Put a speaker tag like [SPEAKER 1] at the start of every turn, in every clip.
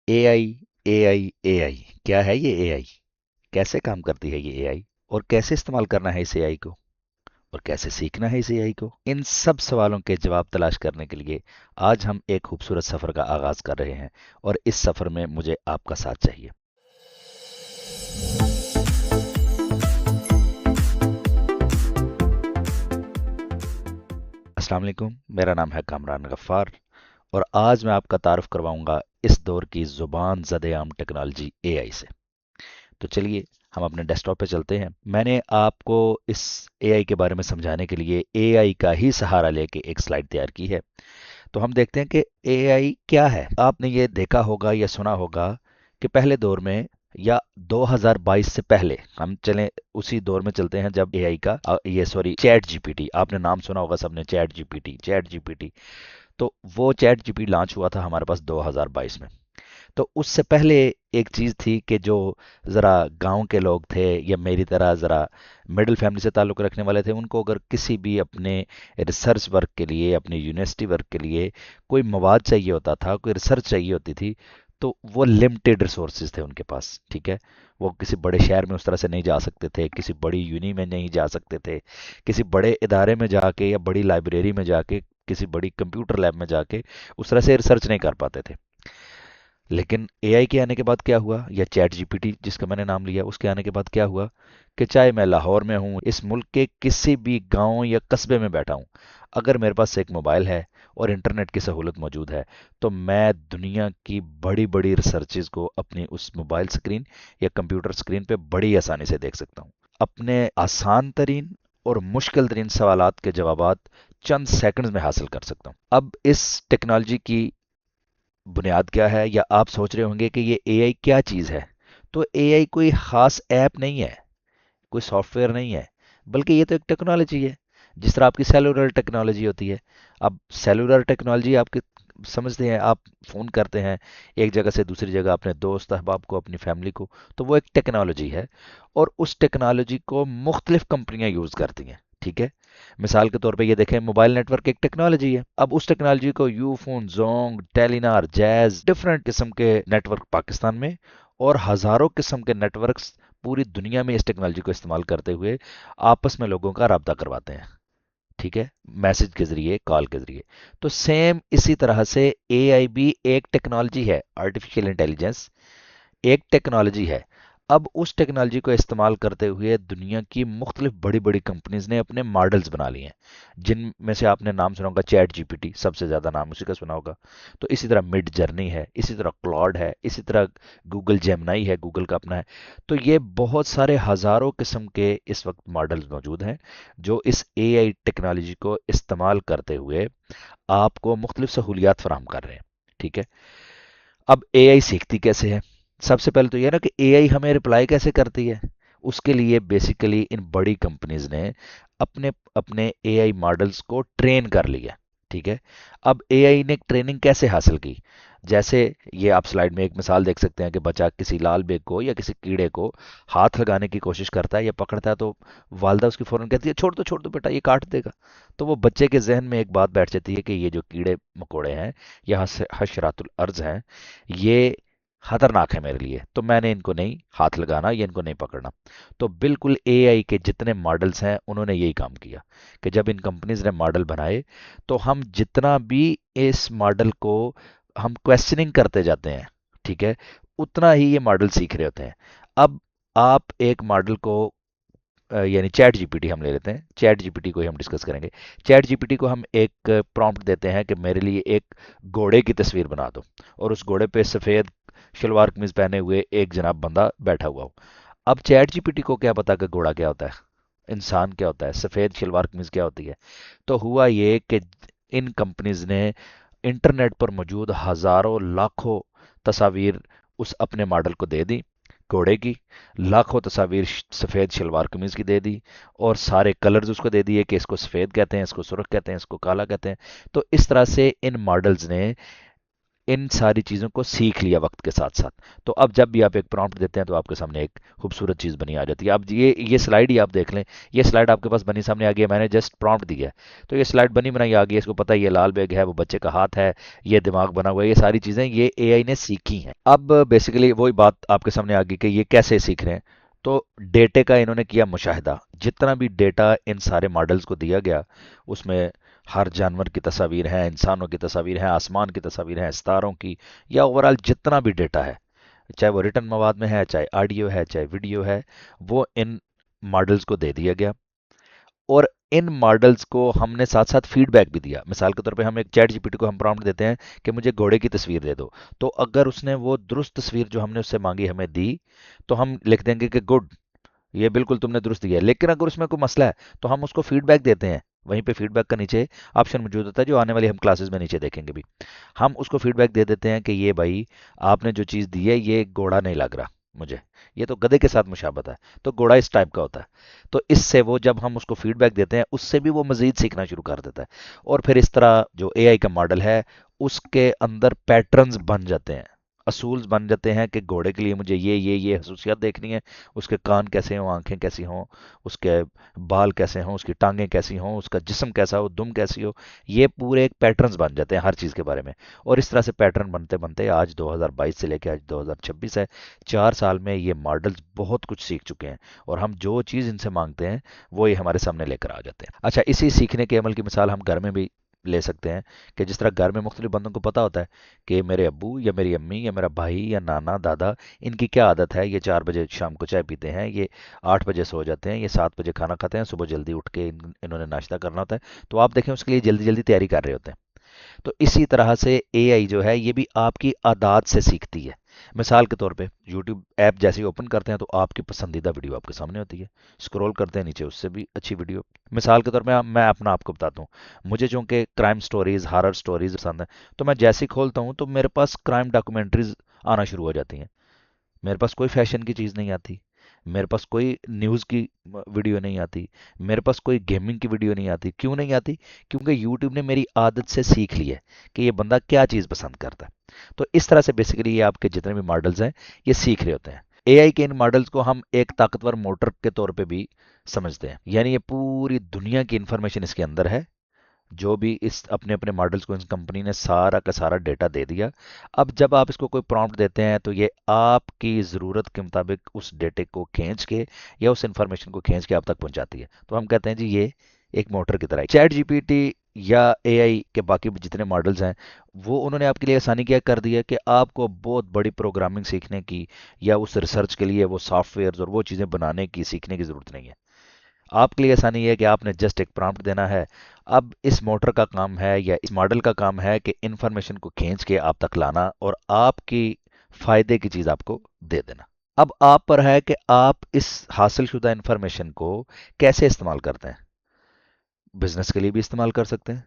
[SPEAKER 1] AI AI AI क्या है ये एआई? कैसे काम करती है ये एआई? और कैसे इस्तेमाल करना है इस एआई को? और कैसे सीखना है इस एआई को? इन सब सवालों के जवाब तलाश करने के लिए आज हम एक खूबसूरत सफर का आगाज कर रहे हैं, और इस सफर में मुझे आपका साथ चाहिए। अस्सलाम वालेकुम, मेरा नाम है कामरान गफ्फार, और आज मैं आपका तारुफ करवाऊंगा इस दौर की जुबान ज़द-ए-आम टेक्नोलॉजी एआई से। तो चलिए हम अपने डेस्कटॉप पे चलते हैं। मैंने आपको इस एआई के बारे में समझाने के लिए एआई का ही सहारा लेके एक स्लाइड तैयार की है। तो हम देखते हैं कि एआई क्या है। आपने ये देखा होगा या सुना होगा कि पहले दौर में, या 2022 से पहले हम चलें, उसी दौर में चलते हैं जब एआई का ये सॉरी चैट जीपीटी, आपने नाम सुना होगा सबने, चैट जीपीटी। तो वो चैट जीपीटी लॉन्च हुआ था हमारे पास 2022 में। तो उससे पहले एक चीज़ थी कि जो ज़रा गांव के लोग थे या मेरी तरह ज़रा मिडिल फैमिली से ताल्लुक़ रखने वाले थे, उनको अगर किसी भी अपने रिसर्च वर्क के लिए, अपनी यूनिवर्सिटी वर्क के लिए कोई मवाद चाहिए होता था, कोई रिसर्च चाहिए होती थी, तो वो लिमिटेड रिसोर्सेज थे उनके पास। ठीक है, वो किसी बड़े शहर में उस तरह से नहीं जा सकते थे, किसी बड़ी यूनि में नहीं जा सकते थे, किसी बड़े इदारे में जाके या बड़ी लाइब्रेरी में जाके, किसी बड़ी कंप्यूटर लैब में जाके उस तरह से रिसर्च नहीं कर पाते थे। लेकिन एआई के आने के बाद क्या हुआ, या चैट जीपीटी जिसका मैंने नाम लिया, उसके आने के बाद क्या हुआ कि चाहे मैं लाहौर में हूँ, इस मुल्क के किसी भी गांव या कस्बे में बैठा हूँ, अगर मेरे पास एक मोबाइल है और इंटरनेट की सहूलत मौजूद है, तो मैं दुनिया की बड़ी बड़ी रिसर्चेज को अपनी उस मोबाइल स्क्रीन या कंप्यूटर स्क्रीन पे बड़ी आसानी से देख सकता हूँ। अपने आसान तरीन और मुश्किल तरीन सवालात के जवाबात चंद सेकंड्स में हासिल कर सकता हूँ। अब इस टेक्नोलॉजी की बुनियाद क्या है, या आप सोच रहे होंगे कि ये एआई क्या चीज़ है। तो एआई कोई ख़ास ऐप नहीं है, कोई सॉफ्टवेयर नहीं है, बल्कि ये तो एक टेक्नोलॉजी है, जिस तरह आपकी सेलुलर टेक्नोलॉजी होती है। अब सेलुलर टेक्नोलॉजी आपकी, समझते हैं आप, फ़ोन करते हैं एक जगह से दूसरी जगह अपने दोस्त अहबाब को, अपनी फैमिली को, तो वो एक टेक्नोलॉजी है। और उस टेक्नोलॉजी को मुख्तलिफ कंपनियां यूज़ करती हैं। ठीक है, मिसाल के तौर पे ये देखें, मोबाइल नेटवर्क एक टेक्नोलॉजी है। अब उस टेक्नोलॉजी को Ufone, Jong, Telenor, jazz, different किस्म के नेटवर्क पाकिस्तान में, और हज़ारों किस्म के नेटवर्क्स पूरी दुनिया में इस टेक्नोलॉजी को इस्तेमाल करते हुए आपस में लोगों का राब्ता करवाते हैं। ठीक है, मैसेज के जरिए, कॉल के जरिए। तो सेम इसी तरह से एआई भी एक टेक्नोलॉजी है, आर्टिफिशियल इंटेलिजेंस एक टेक्नोलॉजी है। अब उस टेक्नोलॉजी को इस्तेमाल करते हुए दुनिया की मुख्तलिफ बड़ी बड़ी कंपनीज ने अपने मॉडल्स बना लिए हैं, जिनमें से आपने नाम सुना होगा चैट जीपीटी, सबसे ज़्यादा नाम उसी का सुना होगा। तो इसी तरह मिड जर्नी है, इसी तरह क्लॉड है, इसी तरह गूगल जेमनाई है, गूगल का अपना है। तो ये बहुत सारे हज़ारों किस्म के इस वक्त मॉडल्स मौजूद हैं, जो इस एआई टेक्नोलॉजी को इस्तेमाल करते हुए आपको मुख्तलिफ सहूलियात फराहम कर रहे हैं। ठीक है, अब एआई सीखती कैसे है? सबसे पहले तो ये ना कि एआई हमें रिप्लाई कैसे करती है। उसके लिए बेसिकली इन बड़ी कंपनीज ने अपने अपने एआई मॉडल्स को ट्रेन कर लिया। ठीक है, अब एआई ने ट्रेनिंग कैसे हासिल की? जैसे ये आप स्लाइड में एक मिसाल देख सकते हैं कि बच्चा किसी लाल बेग को या किसी कीड़े को हाथ लगाने की कोशिश करता है या पकड़ता है, तो वालदा उसकी फौरन कहती है, छोड़ दो बेटा, ये काट देगा। तो वो बच्चे के जहन में एक बात बैठ जाती है कि ये जो कीड़े मकोड़े हैं, या हशरातुल अर्ज हैं, ये खतरनाक है मेरे लिए, तो मैंने इनको नहीं हाथ लगाना या इनको नहीं पकड़ना। तो बिल्कुल एआई के जितने मॉडल्स हैं, उन्होंने यही काम किया कि जब इन कंपनीज ने मॉडल बनाए, तो हम जितना भी इस मॉडल को हम क्वेश्चनिंग करते जाते हैं, ठीक है, उतना ही ये मॉडल सीख रहे होते हैं। अब आप एक मॉडल को यानी चैट जीपीटी हम ले लेते हैं, चैट जीपीटी को ही हम डिस्कस करेंगे। चैट जीपीटी को हम एक प्रॉम्प्ट देते हैं कि मेरे लिए एक घोड़े की तस्वीर बना दो, और उस घोड़े पे सफ़ेद शलवार कमीज पहने हुए एक जनाब बंदा बैठा हुआ हो। अब चैट जीपीटी को क्या पता कि घोड़ा क्या होता है, इंसान क्या होता है, सफ़ेद शलवार कमीज क्या होती है। तो हुआ ये कि इन कंपनीज ने इंटरनेट पर मौजूद हज़ारों लाखों तस्वीर उस अपने मॉडल को दे दी, घोड़े की लाखों तस्वीर सफ़ेद शलवार कमीज की दे दी, और सारे कलर्स उसको दे दिए कि इसको सफ़ेद कहते हैं, इसको सुर्ख कहते हैं, इसको काला कहते हैं। तो इस तरह से इन मॉडल्स ने इन सारी चीज़ों को सीख लिया वक्त के साथ साथ। तो अब जब भी आप एक प्रॉम्प्ट देते हैं तो आपके सामने एक खूबसूरत चीज़ बनी आ जाती है। अब ये स्लाइड ही आप देख लें, ये स्लाइड आपके पास बनी सामने आ गई है, मैंने जस्ट प्रॉम्प्ट दिया है तो ये स्लाइड बनी बनाई आ गई है। इसको पता है ये लाल बैग है, वो बच्चे का हाथ है, ये दिमाग बना हुआ है, ये सारी चीज़ें ये एआई ने सीखी हैं। अब बेसिकली वही बात आपके सामने आ गई कि ये कैसे सीख रहे हैं। तो डेटे का इन्होंने किया मुशाहिदा, जितना भी डेटा इन सारे मॉडल्स को दिया गया उसमें हर जानवर की तस्वीर हैं, इंसानों की तस्वीर हैं, आसमान की तस्वीर हैं, सितारों की, या ओवरऑल जितना भी डेटा है, चाहे वो रिटर्न मवाद में है, चाहे ऑडियो है, चाहे वीडियो है, वो इन मॉडल्स को दे दिया गया। और इन मॉडल्स को हमने साथ साथ फीडबैक भी दिया। मिसाल के तौर पे हम एक चैट जीपीटी को हम प्रॉम्प्ट देते हैं कि मुझे घोड़े की तस्वीर दे दो, तो अगर उसने वो दुरुस्त तस्वीर जो हमने उससे मांगी हमें दी, तो हम लिख देंगे कि गुड, ये बिल्कुल तुमने दुरुस्त किया है। लेकिन अगर उसमें कोई मसला है तो हम उसको फीडबैक देते हैं। वहीं पे फीडबैक का नीचे ऑप्शन मौजूद होता है, जो आने वाली हम क्लासेस में नीचे देखेंगे भी। हम उसको फीडबैक दे देते हैं कि ये भाई, आपने जो चीज़ दी है ये घोड़ा नहीं लग रहा मुझे, ये तो गधे के साथ मुशाबत है, तो घोड़ा इस टाइप का होता है। तो इससे वो, जब हम उसको फीडबैक देते हैं, उससे भी वो मजीद सीखना शुरू कर देता है। और फिर इस तरह जो एआई का मॉडल है उसके अंदर पैटर्न्स बन जाते हैं, असूल्स बन जाते हैं कि घोड़े के लिए मुझे ये खसूसियात देखनी है, उसके कान कैसे हों, आंखें कैसी हों, उसके बाल कैसे हों, उसकी टांगें कैसी हों, उसका जिस्म कैसा हो, दुम कैसी हो। ये पूरे एक पैटर्न्स बन जाते हैं हर चीज़ के बारे में। और इस तरह से पैटर्न बनते बनते आज 2022 से लेकर आज 2026 है, 4 साल में ये मॉडल्स बहुत कुछ सीख चुके हैं। और हम जो चीज़ इनसे मांगते हैं वो ये हमारे सामने लेकर आ जाते हैं। अच्छा, इसी सीखने के अमल की मिसाल हम घर में भी ले सकते हैं कि जिस तरह घर में मुख्तलिफ बंदों को पता होता है कि मेरे अब्बू या मेरी अम्मी या मेरा भाई या नाना दादा, इनकी क्या आदत है, ये 4 बजे शाम को चाय पीते हैं, ये 8 बजे सो जाते हैं, ये 7 बजे खाना खाते हैं, सुबह जल्दी उठ के इन्होंने नाश्ता करना होता है, तो आप देखें उसके लिए जल्दी जल्दी तैयारी कर रहे होते हैं। तो इसी तरह से एआई जो है ये भी आपकी आदत से सीखती है। मिसाल के तौर पे यूट्यूब ऐप जैसे ही ओपन करते हैं तो आपकी पसंदीदा वीडियो आपके सामने होती है, स्क्रॉल करते हैं नीचे उससे भी अच्छी वीडियो। मिसाल के तौर पे मैं अपना आपको बताता हूँ, मुझे चूंकि क्राइम स्टोरीज, हॉरर स्टोरीज पसंद है, तो मैं जैसे ही खोलता हूँ तो मेरे पास क्राइम डॉक्यूमेंट्रीज आना शुरू हो जाती हैं। मेरे पास कोई फैशन की चीज़ नहीं आती, मेरे पास कोई न्यूज़ की वीडियो नहीं आती, मेरे पास कोई गेमिंग की वीडियो नहीं आती। क्यों नहीं आती? क्योंकि यूट्यूब ने मेरी आदत से सीख ली है कि ये बंदा क्या चीज़ पसंद करता है। तो इस तरह से बेसिकली ये आपके जितने भी मॉडल्स हैं ये सीख रहे होते हैं। एआई के इन मॉडल्स को हम एक ताकतवर मोटर के तौर पे भी समझते हैं, यानी ये पूरी दुनिया की इंफॉर्मेशन इसके अंदर है। जो भी इस अपने अपने मॉडल्स को इस कंपनी ने सारा का सारा डेटा दे दिया। अब जब आप इसको कोई प्रॉम्प्ट देते हैं तो ये आपकी ज़रूरत के मुताबिक उस डेटे को खींच के या उस इंफॉर्मेशन को खींच के आप तक पहुंचाती है। तो हम कहते हैं जी ये एक मोटर की तरह है। चैट जीपीटी या एआई के बाकी जितने मॉडल्स हैं, वो उन्होंने आपके लिए आसानी क्या कर दी है कि आपको बहुत बड़ी प्रोग्रामिंग सीखने की या उस रिसर्च के लिए वो सॉफ्टवेयर और वो चीज़ें बनाने की सीखने की ज़रूरत नहीं है। आपके लिए आसानी है कि आपने जस्ट एक प्रॉम्प्ट देना है। अब इस मोटर का काम है या इस मॉडल का काम है कि इंफॉर्मेशन को खींच के आप तक लाना और आपकी फायदे की चीज़ आपको दे देना। अब आप पर है कि आप इस हासिल शुदा इंफॉर्मेशन को कैसे इस्तेमाल करते हैं। बिजनेस के लिए भी इस्तेमाल कर सकते हैं,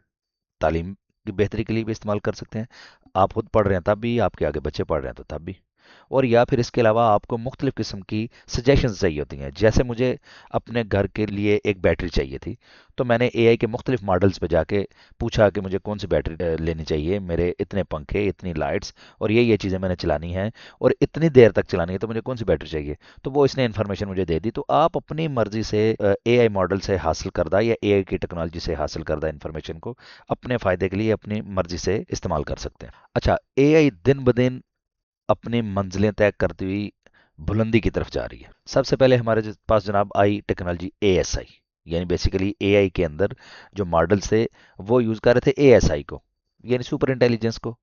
[SPEAKER 1] तालीम की बेहतरी के लिए भी इस्तेमाल कर सकते हैं, आप खुद पढ़ रहे हैं तब भी, आपके आगे बच्चे पढ़ रहे हैं तो तब भी। और या फिर इसके अलावा आपको मुख्तलिफ किस्म की सजेशंस चाहिए होती हैं। जैसे मुझे अपने घर के लिए एक बैटरी चाहिए थी, तो मैंने एआई के मुख्तलिफ मॉडल्स पे जाके पूछा कि मुझे कौन सी बैटरी लेनी चाहिए, मेरे इतने पंखे, इतनी लाइट्स और ये चीज़ें मैंने चलानी हैं और इतनी देर तक चलानी है, तो मुझे कौन सी बैटरी चाहिए। तो वो इसने इन्फॉर्मेशन मुझे दे दी। तो आप अपनी मर्जी से एआई मॉडल से हासिल करदा या एआई की टेक्नोलॉजी से हासिल करदा इन्फॉर्मेशन को अपने फ़ायदे के लिए अपनी मर्जी से इस्तेमाल कर सकते हैं। अच्छा, एआई दिन ब दिन अपनी मंजिलें तय करती हुई बुलंदी की तरफ जा रही है। सबसे पहले हमारे पास जनाब आई टेक्नोलॉजी एएसआई, यानी बेसिकली एआई के अंदर जो मॉडल्स थे वो यूज़ कर रहे थे एएसआई को, यानी सुपर इंटेलिजेंस को।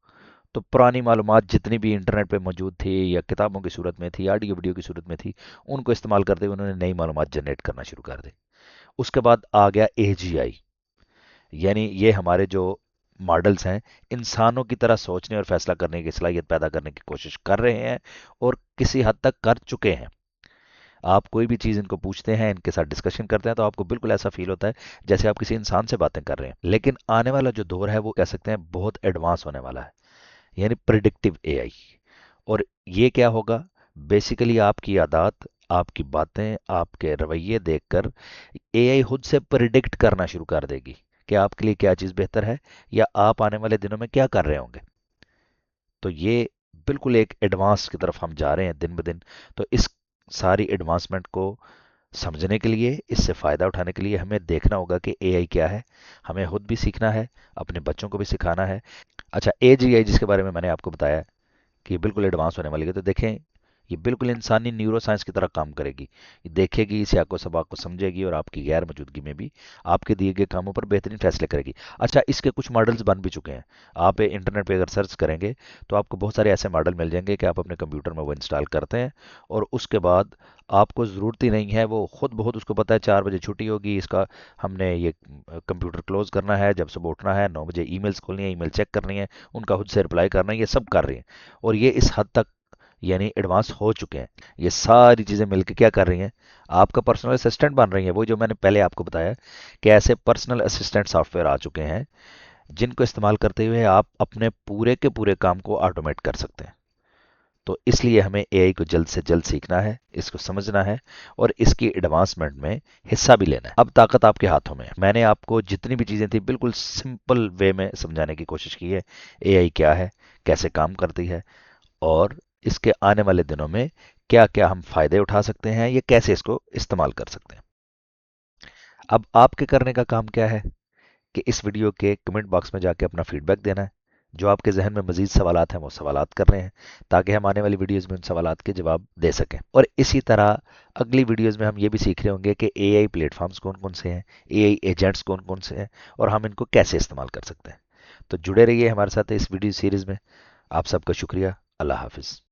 [SPEAKER 1] तो पुरानी मालूमात जितनी भी इंटरनेट पे मौजूद थी या किताबों की सूरत में थी, ऑडियो वीडियो की सूरत में थी, उनको इस्तेमाल करते हुए उन्होंने नई मालूमात जनरेट करना शुरू कर दी। उसके बाद आ गया एजीआई, यानी ये हमारे जो मॉडल्स हैं इंसानों की तरह सोचने और फैसला करने की सलाहियत पैदा करने की कोशिश कर रहे हैं और किसी हद तक कर चुके हैं। आप कोई भी चीज़ इनको पूछते हैं, इनके साथ डिस्कशन करते हैं, तो आपको बिल्कुल ऐसा फील होता है जैसे आप किसी इंसान से बातें कर रहे हैं। लेकिन आने वाला जो दौर है वो कह सकते हैं बहुत एडवांस होने वाला है, यानी प्रिडिक्टिव एआई। और ये क्या होगा? बेसिकली आपकी आदत, आपकी बातें, आपके रवैये देखकर एआई खुद से प्रिडिक्ट करना शुरू कर देगी कि आपके लिए क्या चीज़ बेहतर है या आप आने वाले दिनों में क्या कर रहे होंगे। तो ये बिल्कुल एक एडवांस की तरफ हम जा रहे हैं दिन ब दिन। तो इस सारी एडवांसमेंट को समझने के लिए, इससे फ़ायदा उठाने के लिए हमें देखना होगा कि एआई क्या है। हमें खुद भी सीखना है, अपने बच्चों को भी सिखाना है। अच्छा, एजीआई जिसके बारे में मैंने आपको बताया कि ये बिल्कुल एडवांस होने वाली है, तो देखें ये बिल्कुल इंसानी न्यूरो साइंस की तरह काम करेगी। ये देखेगी, इस को सबक को समझेगी और आपकी गैर मौजूदगी में भी आपके दिए गए कामों पर बेहतरीन फैसले करेगी। अच्छा, इसके कुछ मॉडल्स बन भी चुके हैं। आप इंटरनेट पे अगर सर्च करेंगे तो आपको बहुत सारे ऐसे मॉडल मिल जाएंगे कि आप अपने कंप्यूटर में वो इंस्टॉल करते हैं और उसके बाद आपको ज़रूरत ही नहीं है, वो खुद बहुत उसको पता है 4 बजे छुट्टी होगी, इसका हमने ये कंप्यूटर क्लोज करना है, जब सुबह उठना है 9 बजे ईमेल्स खोलनी है, ईमेल चेक करनी है, उनका खुद से रिप्लाई करना है, ये सब कर रही हैं। और ये इस हद तक यानी एडवांस हो चुके हैं। ये सारी चीज़ें मिलकर क्या कर रही हैं, आपका पर्सनल असिस्टेंट बन रही हैं। वो जो मैंने पहले आपको बताया कि ऐसे पर्सनल असिस्टेंट सॉफ्टवेयर आ चुके हैं जिनको इस्तेमाल करते हुए आप अपने पूरे के पूरे काम को ऑटोमेट कर सकते हैं। तो इसलिए हमें एआई को जल्द से जल्द सीखना है, इसको समझना है और इसकी एडवांसमेंट में हिस्सा भी लेना है। अब ताकत आपके हाथों में है। मैंने आपको जितनी भी चीज़ें थी बिल्कुल सिंपल वे में समझाने की कोशिश की है। एआई क्या है, कैसे काम करती है और इसके आने वाले दिनों में क्या क्या हम फायदे उठा सकते हैं, या कैसे इसको इस्तेमाल कर सकते हैं। अब आपके करने का काम क्या है कि इस वीडियो के कमेंट बॉक्स में जाके अपना फीडबैक देना है। जो आपके जहन में मजीद सवालात हैं वो सवालात कर रहे हैं, ताकि हम आने वाली वीडियोस में उन सवालात के जवाब दे सकें। और इसी तरह अगली वीडियोस में हम ये भी सीख रहे होंगे कि एआई प्लेटफॉर्म्स कौन कौन से हैं, एआई एजेंट्स कौन कौन से हैं और हम इनको कैसे इस्तेमाल कर सकते हैं। तो जुड़े रहिए हमारे साथ इस वीडियो सीरीज में। आप सबका शुक्रिया। अल्लाह हाफिज़।